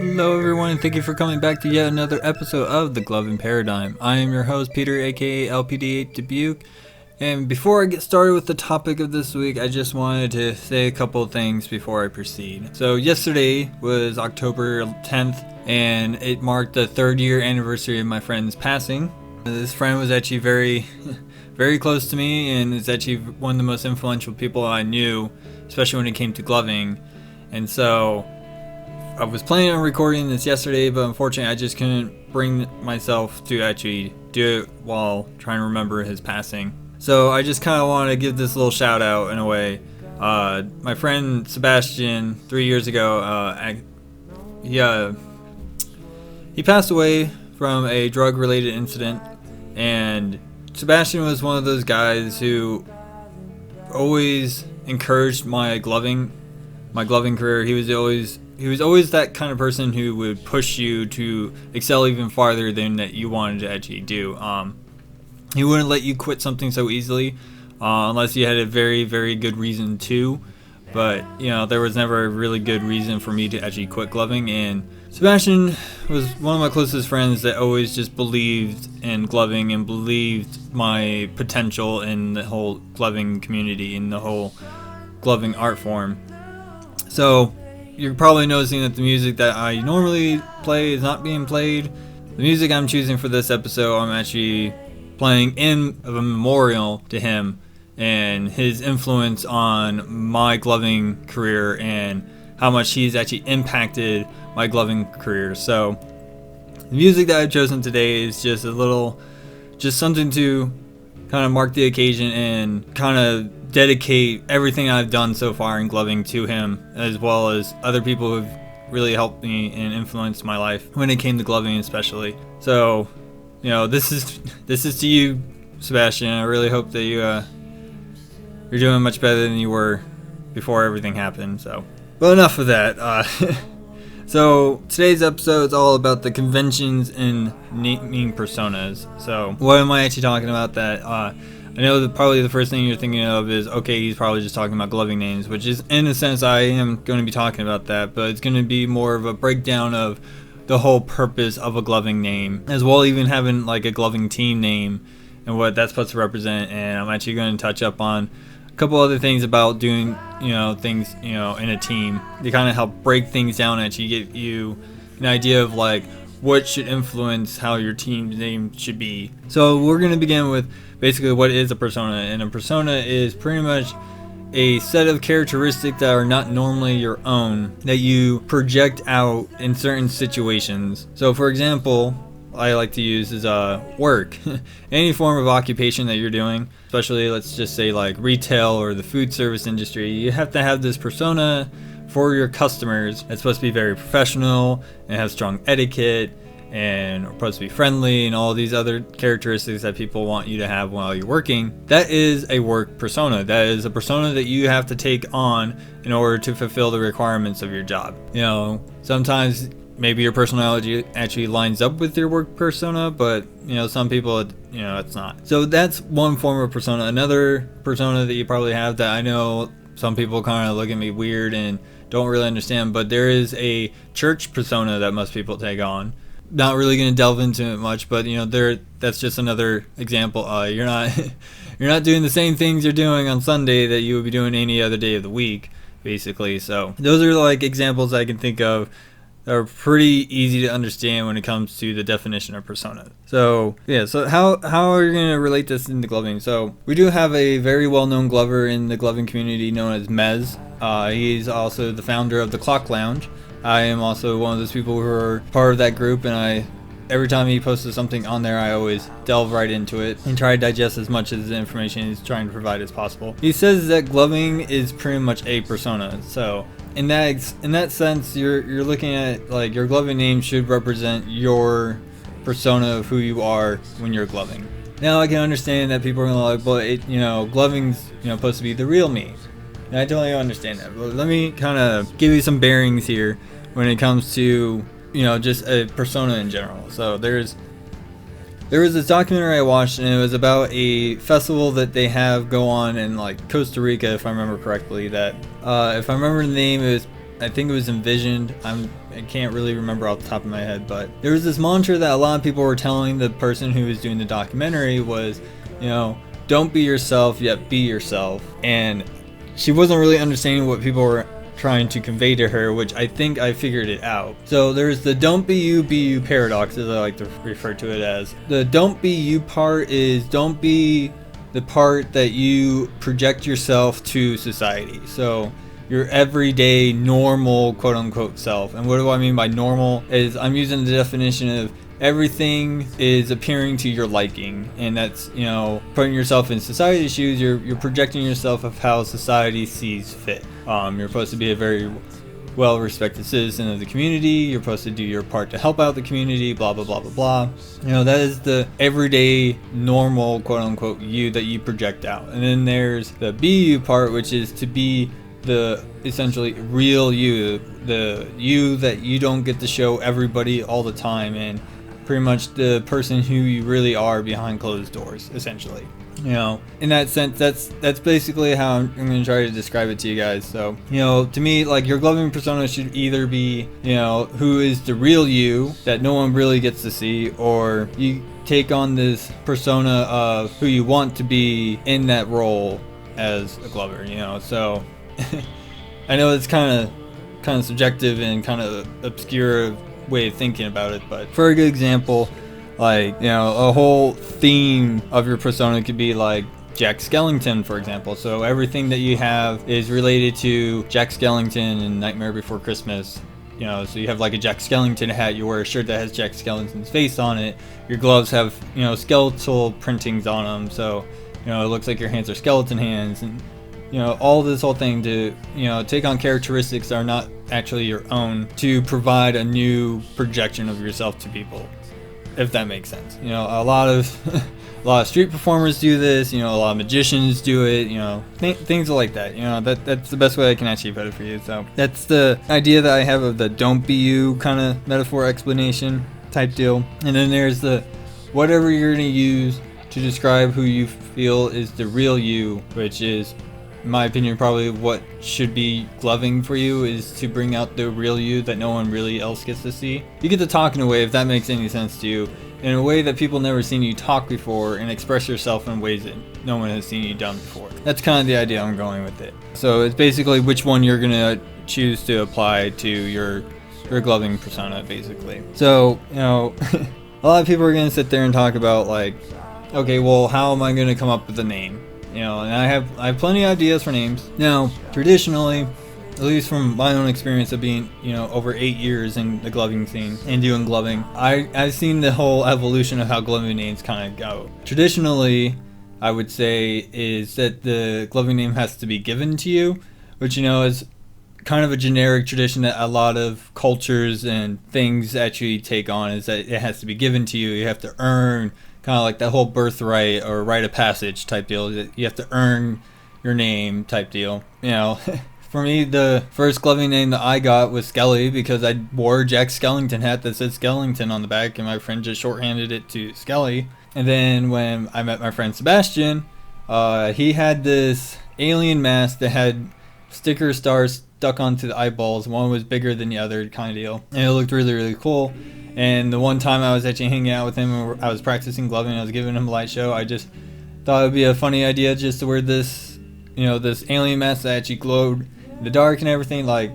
Hello everyone, and thank you for coming back to yet another episode of The Gloving Paradigm. I am your host, Peter, aka LPD8 Dubuque, and before I get started with the topic of this week, I just wanted to say a couple of things before I proceed. So yesterday was October 10th, and it marked the 3rd year anniversary of my friend's passing. This friend was actually very close to me, and is actually one of the most influential people I knew, especially when it came to gloving. And so I was planning on recording this yesterday, but unfortunately I just couldn't bring myself to actually do it while trying to remember his passing. So I just kind of want to give this little shout out in a way. My friend Sebastian, 3 years ago, he passed away from a drug-related incident, and Sebastian was one of those guys who always encouraged my gloving career. He was always that kind of person who would push you to excel even farther than that you wanted to actually do. He wouldn't let you quit something so easily unless you had a very good reason to. But there was never a really good reason for me to actually quit gloving, and Sebastian was one of my closest friends that always just believed in gloving and believed my potential in the whole gloving community, in the whole gloving art form. So you're probably noticing that the music that I normally play is not being played. The music I'm choosing for this episode, I'm actually playing in a memorial to him and his influence on my gloving career and how much he's actually impacted my gloving career. So the music that I've chosen today is just something to kind of mark the occasion and kind of dedicate everything I've done so far in gloving to him, as well as other people who've really helped me and influenced my life when it came to gloving especially. So this is to you, Sebastian. I really hope that you're doing much better than you were before everything happened. But enough of that. So today's episode is all about the conventions in naming personas. So what am I actually talking about? That I know that probably the first thing you're thinking of is, okay, he's probably just talking about gloving names, which is, in a sense, I am going to be talking about that, but it's going to be more of a breakdown of the whole purpose of a gloving name, as well even having like a gloving team name and what that's supposed to represent. And I'm actually going to touch up on a couple other things about doing things in a team to kind of help break things down and actually give you an idea of like what should influence how your team's name should be. So we're going to begin with basically what is a persona, and a persona is pretty much a set of characteristics that are not normally your own that you project out in certain situations. So for example, I like to use is work. Any form of occupation that you're doing, especially let's just say like retail or the food service industry, you have to have this persona for your customers. It's supposed to be very professional and have strong etiquette and supposed to be friendly and all these other characteristics that people want you to have while you're working. That is a work persona. That is a persona that you have to take on in order to fulfill the requirements of your job. Sometimes maybe your personality actually lines up with your work persona, but some people it's not. So that's one form of persona. Another persona that you probably have that I know some people kind of look at me weird and don't really understand, but there is a church persona that most people take on. Not really going to delve into it much, but that's just another example. You're not doing the same things you're doing on Sunday that you would be doing any other day of the week, basically. So those are like examples I can think of that are pretty easy to understand when it comes to the definition of persona. So how are you going to relate this into gloving? So we do have a very well-known glover in the gloving community known as Mez. He's also the founder of the Clock Lounge. I am also one of those people who are part of that group, and every time he posted something on there, I always delve right into it and try to digest as much of the information he's trying to provide as possible. He says that gloving is pretty much a persona. So in that sense, you're looking at like your gloving name should represent your persona of who you are when you're gloving. Now I can understand that people are gonna but gloving's supposed to be the real me. And I totally understand that. But let me kind of give you some bearings here when it comes to just a persona in general. So there was this documentary I watched, and it was about a festival that they have go on in like Costa Rica, if I remember correctly. That if I remember the name, I think it was Envisioned. I can't really remember off the top of my head, but there was this mantra that a lot of people were telling the person who was doing the documentary was, don't be yourself, yet be yourself. And she wasn't really understanding what people were trying to convey to her, which I think I figured it out. So there's the don't be you paradox, as I like to refer to it as. The don't be you part is don't be the part that you project yourself to society. So your everyday normal quote unquote self. And what do I mean by normal is I'm using the definition of everything is appearing to your liking, and that's putting yourself in society's shoes. You're projecting yourself of how society sees fit. You're supposed to be a very well respected citizen of the community. You're supposed to do your part to help out the community, blah blah blah blah blah. That is the everyday normal quote unquote you that you project out. And then there's the be you part, which is to be the essentially real you, the you that you don't get to show everybody all the time, and pretty much the person who you really are behind closed doors, essentially. In that sense, that's basically how I'm going to try to describe it to you guys. So, to me, like, your gloving persona should either be, who is the real you that no one really gets to see, or you take on this persona of who you want to be in that role as a glover, So, I know it's kind of subjective and kind of obscure way of thinking about it, but for a good example, like, a whole theme of your persona could be like Jack Skellington, for example. So everything that you have is related to Jack Skellington and Nightmare Before Christmas. So you have like a Jack Skellington hat, you wear a shirt that has Jack Skellington's face on it, your gloves have, skeletal printings on them, so, it looks like your hands are skeleton hands, and all this whole thing to, take on characteristics that are not actually your own to provide a new projection of yourself to people, if that makes sense. A lot of street performers do this, a lot of magicians do it, things like that. That's the best way I can actually put it for you. So that's the idea that I have of the don't be you kind of metaphor explanation type deal. And then there's the whatever you're going to use to describe who you feel is the real you, which is, in my opinion, probably what should be gloving for you, is to bring out the real you that no one really else gets to see. You get to talk in a way, if that makes any sense to you, in a way that people never seen you talk before, and express yourself in ways that no one has seen you done before. That's kind of the idea I'm going with it. So it's basically which one you're going to choose to apply to your gloving persona, basically. So, a lot of people are going to sit there and talk about, like, okay, well, how am I going to come up with a name? And I have plenty of ideas for names. Now, traditionally, at least from my own experience of being, over 8 years in the gloving scene and doing gloving, I've seen the whole evolution of how gloving names kind of go. Traditionally, I would say, is that the gloving name has to be given to you, which, is kind of a generic tradition that a lot of cultures and things actually take on, is that it has to be given to you. You have to earn, kind of like that whole birthright or rite of passage type deal. You have to earn your name type deal. For me, the first gloving name that I got was Skelly, because I wore a Jack Skellington hat that said Skellington on the back, and my friend just shorthanded it to Skelly. And then when I met my friend Sebastian, he had this alien mask that had sticker stars stuck onto the eyeballs. One was bigger than the other, kind of deal. And it looked really, really cool. And the one time I was actually hanging out with him, I was practicing gloving, I was giving him a light show, I just thought it would be a funny idea just to wear this, this alien mask that actually glowed in the dark and everything. Like,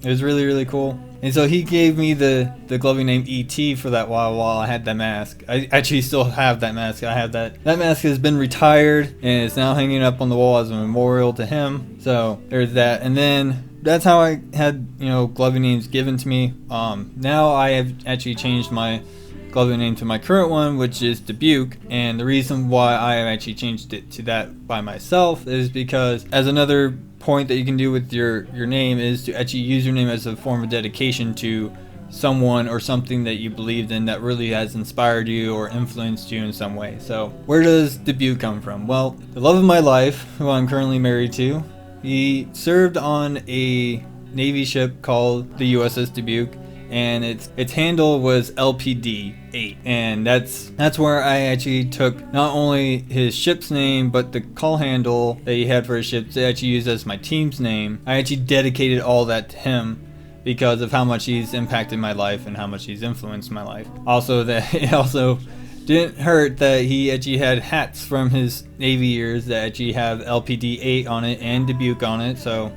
it was really, really cool. And so he gave me the gloving name E.T. for that while I had that mask. I actually still have that mask. I have that. That mask has been retired, and it's now hanging up on the wall as a memorial to him. So there's that. And then that's how I had, gloving names given to me. Now I have actually changed my gloving name to my current one, which is Dubuque. And the reason why I have actually changed it to that by myself is because, as another point that you can do with your name, is to actually use your name as a form of dedication to someone or something that you believed in that really has inspired you or influenced you in some way. So where does Dubuque come from? Well, the love of my life, who I'm currently married to, he served on a Navy ship called the USS Dubuque, and its handle was LPD 8, and that's where I actually took not only his ship's name, but the call handle that he had for his ship to actually use as my team's name. I actually dedicated all that to him, because of how much he's impacted my life and how much he's influenced my life. Also, that it also didn't hurt that he actually had hats from his Navy years that actually have LPD 8 on it and Dubuque on it, so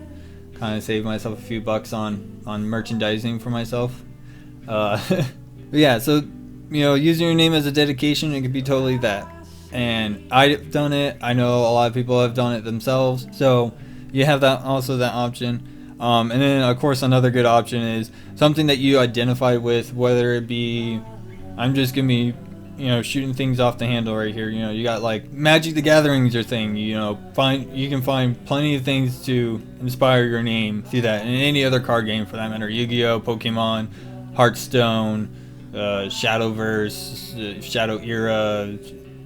kind of saved myself a few bucks on merchandising for myself. But yeah, so using your name as a dedication, it could be totally that. And I've done it. I know a lot of people have done it themselves, so you have that option. And then, of course, another good option is something that you identify with, whether it be, I'm just going to be, shooting things off the handle right here. You got like Magic the Gathering's your thing. You can find plenty of things to inspire your name through that. And any other card game for that matter. Yu-Gi-Oh, Pokemon, Hearthstone, Shadowverse, Shadow Era,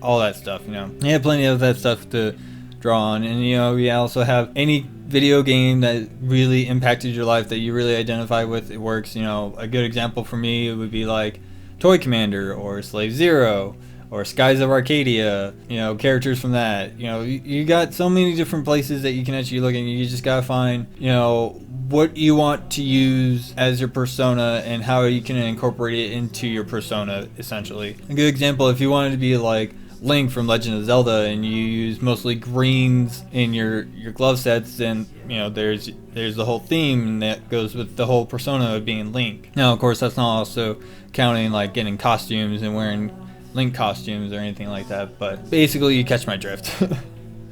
all that stuff. You have plenty of that stuff to draw on. And we also have any video game that really impacted your life that you really identify with. It works. A good example for me would be like Toy Commander or Slave Zero or Skies of Arcadia, characters from that. You got so many different places that you can actually look at. You just gotta find what you want to use as your persona and how you can incorporate it into your persona, essentially. A good example, if you wanted to be like Link from Legend of Zelda and you use mostly greens in your glove sets, then there's the whole theme that goes with the whole persona of being Link. Now, of course, that's not also counting like getting costumes and wearing Link costumes or anything like that, but basically you catch my drift.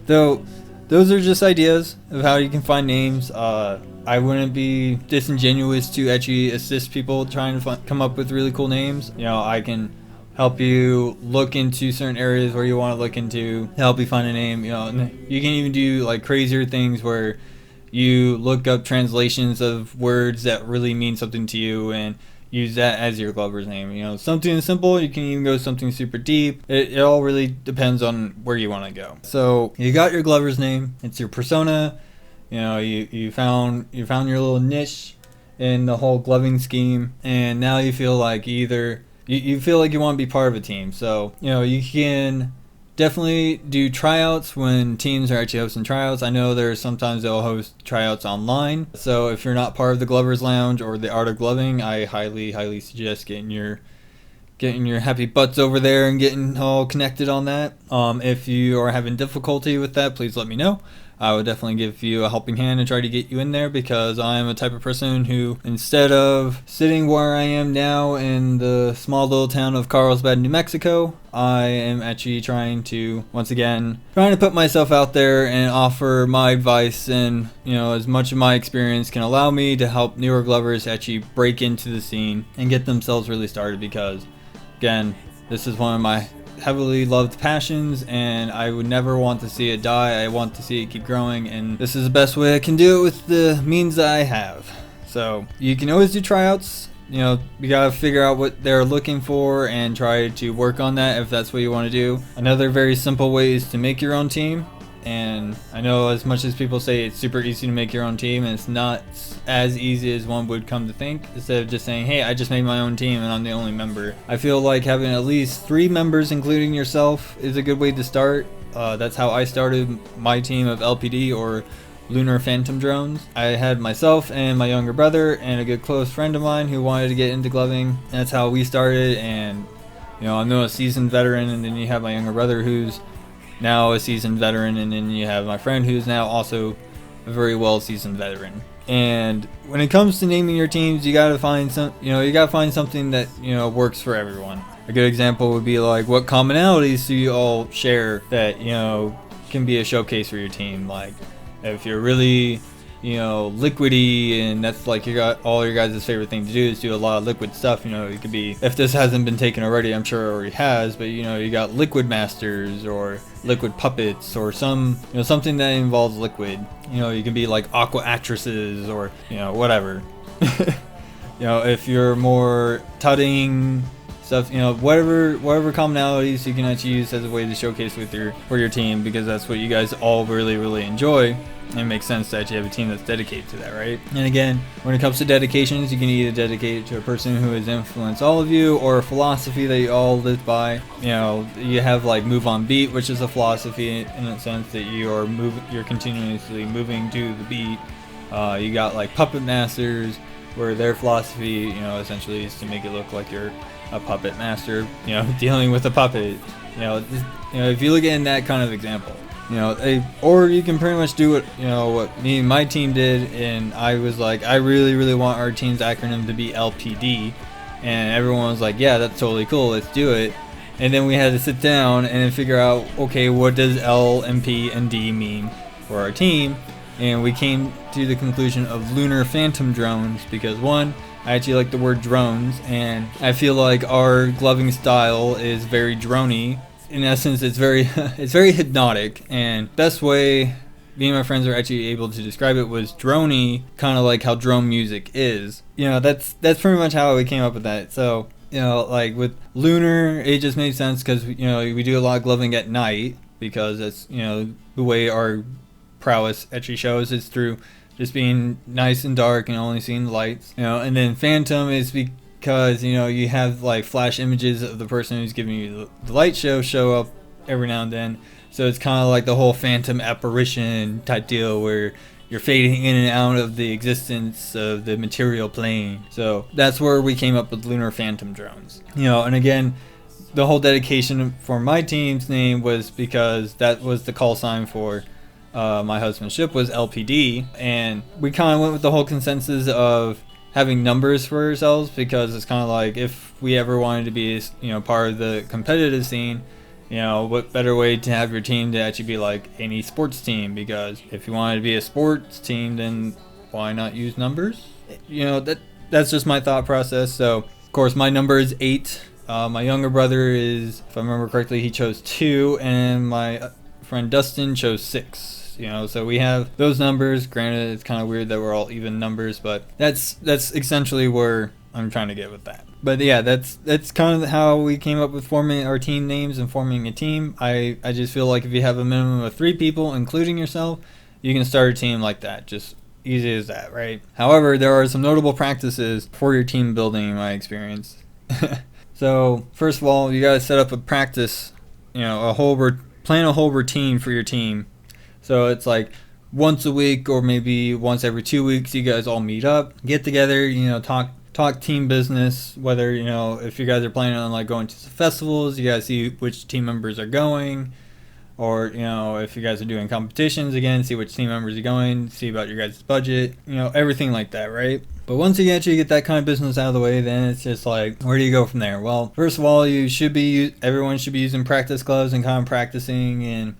Though those are just ideas of how you can find names. I wouldn't be disingenuous to actually assist people trying to come up with really cool names. I can help you look into certain areas where you want to look into, help you find a name. And you can even do like crazier things where you look up translations of words that really mean something to you and use that as your glover's name. Something simple, you can even go something super deep. It all really depends on where you want to go. So you got your glover's name, it's your persona. You found your little niche in the whole gloving scheme, and now you feel like you feel like you want to be part of a team. So, you can definitely do tryouts when teams are actually hosting tryouts. I know there's sometimes they'll host tryouts online. So if you're not part of the Glover's Lounge or the Art of Gloving, I highly, highly suggest getting your happy butts over there and getting all connected on that. If you are having difficulty with that, please let me know. I would definitely give you a helping hand and try to get you in there, because I am a type of person who, instead of sitting where I am now in the small little town of Carlsbad, New Mexico, I am actually trying to put myself out there and offer my advice and, as much of my experience can allow me to help newer glovers actually break into the scene and get themselves really started, because, again, this is one of my heavily loved passions, and I would never want to see it die. I want to see it keep growing, and this is the best way I can do it with the means that I have. So you can always do tryouts. You gotta figure out what they're looking for and try to work on that if that's what you want to do. Another very simple way is to make your own team. And I know, as much as people say it's super easy to make your own team, and it's not as easy as one would come to think. Instead of just saying, hey, I just made my own team and I'm the only member, I feel like having at least 3 members, including yourself, is a good way to start. That's how I started my team of LPD, or Lunar Phantom Drones. I had myself and my younger brother and a good close friend of mine who wanted to get into gloving. That's how we started. And I'm a seasoned veteran, and then you have my younger brother who's now a seasoned veteran, and then you have my friend who's now also a very well seasoned veteran. And when it comes to naming your teams, you gotta find something that works for everyone. A good example would be like, what commonalities do you all share that can be a showcase for your team? Like, if you're really liquidy, and that's like all your guys' favorite thing to do is do a lot of liquid stuff. It could be, if this hasn't been taken already, I'm sure it already has, but you got liquid masters or liquid puppets, or something that involves liquid. You can be like aqua actresses, or whatever. If you're more tutting stuff, whatever commonalities you can actually use as a way to showcase for your team, because that's what you guys all really, really enjoy. It makes sense to actually have a team that's dedicated to that, right? And again, when it comes to dedications, you can either dedicate it to a person who has influenced all of you, or a philosophy that you all live by. You have like move on beat, which is a philosophy in a sense that you're continuously moving to the beat. You got like puppet masters, where their philosophy, essentially is to make it look like you're a puppet master, dealing with a puppet. If you look at it in that kind of example, or you can pretty much do what me and my team did, and I was like, I really, really want our team's acronym to be LPD, and everyone was like, yeah, that's totally cool, let's do it. And then we had to sit down and figure out, okay, what does L and P and D mean for our team? And we came to the conclusion of lunar phantom drones, because one, I actually like the word drones, and I feel like our gloving style is very droney. In essence, it's very it's very hypnotic, and best way me and my friends were actually able to describe it was droney, kind of like how drone music is. That's pretty much how we came up with that. So like with lunar, it just made sense because we do a lot of gloving at night, because that's the way our prowess actually shows is through just being nice and dark and only seeing the lights. And then phantom is because you have like flash images of the person who's giving you the light show up every now and then, so it's kind of like the whole phantom apparition type deal where you're fading in and out of the existence of the material plane. So that's where we came up with lunar phantom drones. And again, the whole dedication for my team's name was because that was the call sign for my husband's ship was LPD, and we kind of went with the whole consensus of having numbers for ourselves, because it's kind of like if we ever wanted to be part of the competitive scene, what better way to have your team to actually be like any sports team? Because if you wanted to be a sports team, then why not use numbers? That's just my thought process. So of course my number is 8. My younger brother is, if I remember correctly, he chose 2, and my friend Dustin chose 6. So we have those numbers. Granted, it's kind of weird that we're all even numbers, but that's essentially where I'm trying to get with that. But yeah, that's kind of how we came up with forming our team names and forming a team. I just feel like if you have a minimum of 3 people, including yourself, you can start a team like that. Just easy as that, right? However, there are some notable practices for your team building in my experience. So first of all, you gotta set up a practice, plan a whole routine for your team. So it's like once a week or maybe once every 2 weeks, you guys all meet up, get together, talk team business, whether, if you guys are planning on like going to some festivals, you guys see which team members are going, or, if you guys are doing competitions, again, see which team members are going, see about your guys' budget, everything like that, right? But once you actually get that kind of business out of the way, then it's just like, where do you go from there? Well, first of all, everyone should be using practice gloves and kind of practicing and,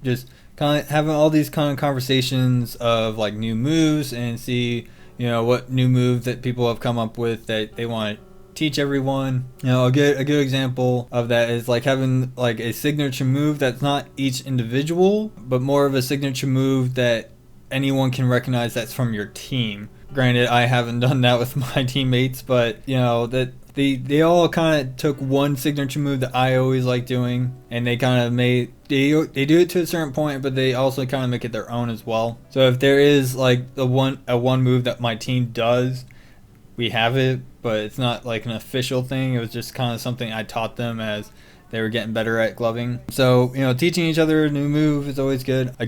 just kind of having all these kind of conversations of like new moves and see, what new move that people have come up with that they want to teach everyone. A good example of that is like having like a signature move that's not each individual, but more of a signature move that anyone can recognize that's from your team. Granted, I haven't done that with my teammates, but that they all kind of took one signature move that I always like doing, and they kind of they do it to a certain point, but they also kind of make it their own as well. So if there is like a one move that my team does, we have it, but it's not like an official thing. It was just kind of something I taught them as they were getting better at gloving. So, teaching each other a new move is always good. A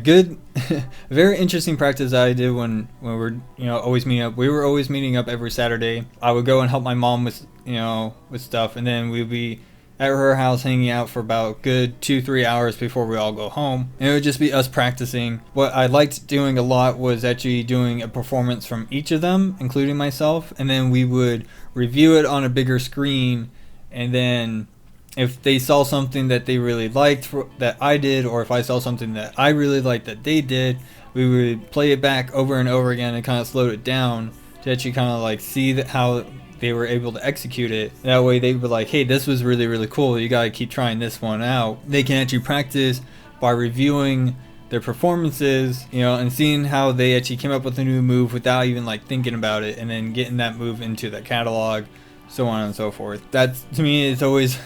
very interesting practice I did when we're, always meeting up. We were always meeting up every Saturday. I would go and help my mom with, with stuff, and then we'd be at her house hanging out for about good 2-3 hours before we all go home. And it would just be us practicing. What I liked doing a lot was actually doing a performance from each of them, including myself, and then we would review it on a bigger screen, and then if they saw something that they really liked that I did, or if I saw something that I really liked that they did, we would play it back over and over again and kind of slow it down to actually kind of like see how they were able to execute it. That way they were like, hey, this was really, really cool. You got to keep trying this one out. They can actually practice by reviewing their performances, and seeing how they actually came up with a new move without even like thinking about it, and then getting that move into their catalog, so on and so forth. That's, to me, it's always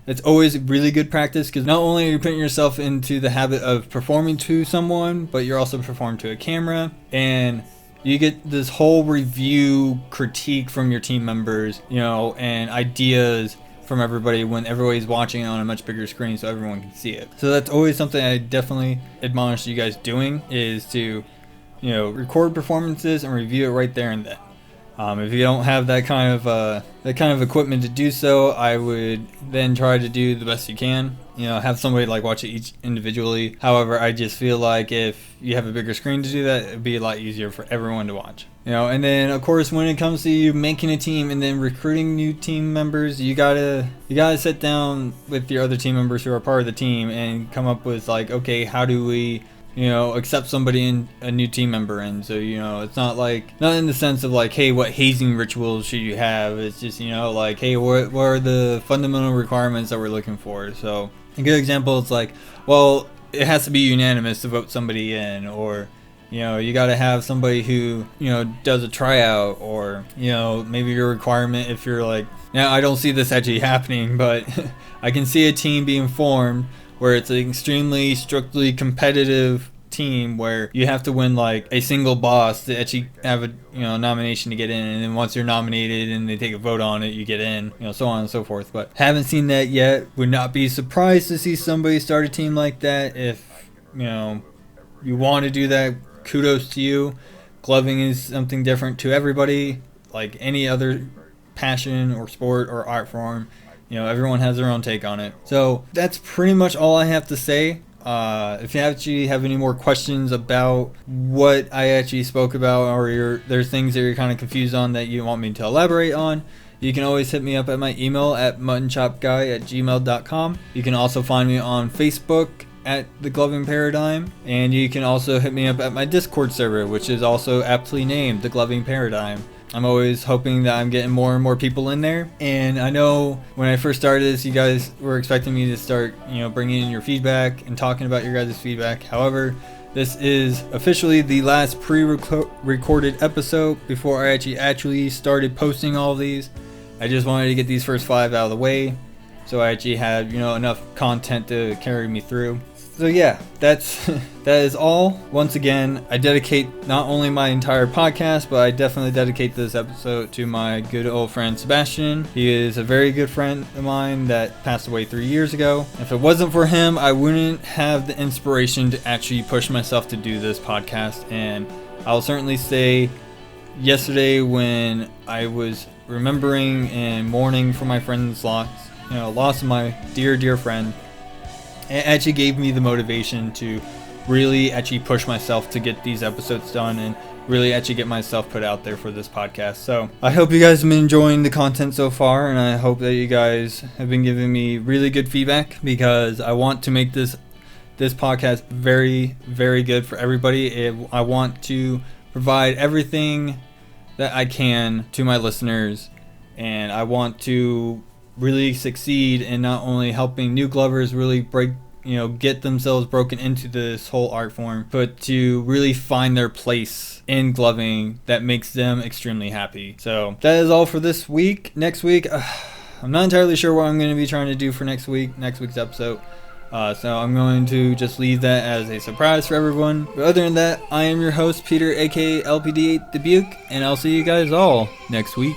it's always really good practice, because not only are you putting yourself into the habit of performing to someone, but you're also performing to a camera, and you get this whole review critique from your team members, and ideas from everybody when everybody's watching on a much bigger screen so everyone can see it. So that's always something I definitely admonish you guys doing, is to, record performances and review it right there and then. If you don't have that kind of equipment to do so, I would then try to do the best you can. Have somebody like watch it each individually. However, I just feel like if you have a bigger screen to do that, it'd be a lot easier for everyone to watch. And then of course when it comes to you making a team and then recruiting new team members, you gotta sit down with your other team members who are part of the team and come up with like, okay, how do we accept somebody in a new team member. And so, it's not in the sense of like, hey, what hazing rituals should you have? It's just, like, hey, what are the fundamental requirements that we're looking for? So a good example is like, well, it has to be unanimous to vote somebody in, or, you got to have somebody who, does a tryout, or, maybe your requirement if you're like, now I don't see this actually happening, but I can see a team being formed where it's an extremely strictly competitive team where you have to win like a single boss to actually have a nomination to get in, and then once you're nominated and they take a vote on it, you get in, so on and so forth. But haven't seen that yet. Would not be surprised to see somebody start a team like that. If you want to do that, kudos to you. Gloving is something different to everybody, like any other passion or sport or art form. Everyone has their own take on it. So that's pretty much all I have to say. If you actually have any more questions about what I actually spoke about, or there's things that you're kind of confused on that you want me to elaborate on, you can always hit me up at my email at muttonchopguy@gmail.com. You can also find me on Facebook at The Gloving Paradigm, and you can also hit me up at my Discord server, which is also aptly named The Gloving Paradigm. I'm always hoping that I'm getting more and more people in there. And I know when I first started this, you guys were expecting me to start, bringing in your feedback and talking about your guys' feedback. However, this is officially the last pre-recorded episode before I actually started posting all of these. I just wanted to get these first 5 out of the way, so I actually had, enough content to carry me through. So yeah, that is all. Once again, I dedicate not only my entire podcast, but I definitely dedicate this episode to my good old friend Sebastian. He is a very good friend of mine that passed away 3 years ago. If it wasn't for him, I wouldn't have the inspiration to actually push myself to do this podcast. And I'll certainly say, yesterday when I was remembering and mourning for my friend's loss of my dear friend, it actually gave me the motivation to really actually push myself to get these episodes done and really actually get myself put out there for this podcast. So I hope you guys have been enjoying the content so far, and I hope that you guys have been giving me really good feedback, because I want to make this podcast very, very good for everybody. I want to provide everything that I can to my listeners, and I want to really succeed in not only helping new glovers really get themselves broken into this whole art form, but to really find their place in gloving that makes them extremely happy. So that is all for this week. Next week, I'm not entirely sure what I'm going to be trying to do for next week's episode. So I'm going to just leave that as a surprise for everyone. But other than that, I am your host, Peter, aka LPD8 Dubuque, and I'll see you guys all next week.